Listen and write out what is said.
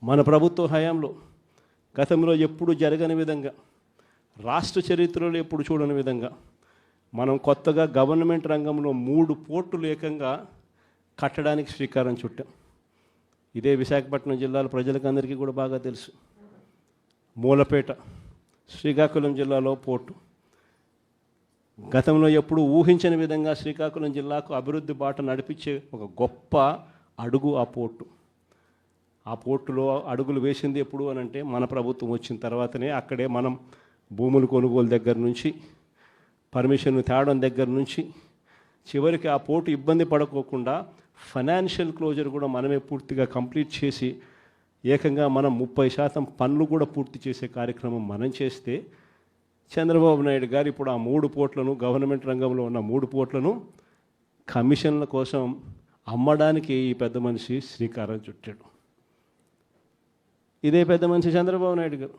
మన ప్రభుత్వ హయాంలో గతంలో ఎప్పుడు జరగని విధంగా, రాష్ట్ర చరిత్రలో ఎప్పుడు చూడని విధంగా మనం కొత్తగా గవర్నమెంట్ రంగంలో 3 పోర్టులు ఏకంగా కట్టడానికి శ్రీకారం చుట్టాం. ఇదే విశాఖపట్నం జిల్లాల ప్రజలకు అందరికీ కూడా బాగా తెలుసు. మూలపేట శ్రీకాకుళం జిల్లాలో పోర్టు, గతంలో ఎప్పుడు ఊహించని విధంగా శ్రీకాకుళం జిల్లాకు అభివృద్ధి బాట నడిపించే ఒక గొప్ప అడుగు ఆ పోర్టు. ఆ పోర్టులో అడుగులు వేసింది ఎప్పుడు అని అంటే మన ప్రభుత్వం వచ్చిన తర్వాతనే. అక్కడే మనం భూములు కొనుగోలు దగ్గర నుంచి, పర్మిషన్ తేవడం దగ్గర నుంచి, చివరికి ఆ పోర్టు ఇబ్బంది పడుకోకుండా ఫైనాన్షియల్ క్లోజర్ కూడా మనమే పూర్తిగా కంప్లీట్ చేసి, ఏకంగా మనం 30% పనులు కూడా పూర్తి చేసే కార్యక్రమం మనం చేస్తే, చంద్రబాబు నాయుడు గారు ఇప్పుడు ఆ 3 పోర్ట్లను, గవర్నమెంట్ రంగంలో ఉన్న 3 పోర్ట్లను కమిషన్ల కోసం అమ్మడానికి ఈ పెద్ద మనిషి శ్రీకారం చుట్టాడు. ఇదే పెద్ద మనిషి చంద్రబాబు నాయుడు గారు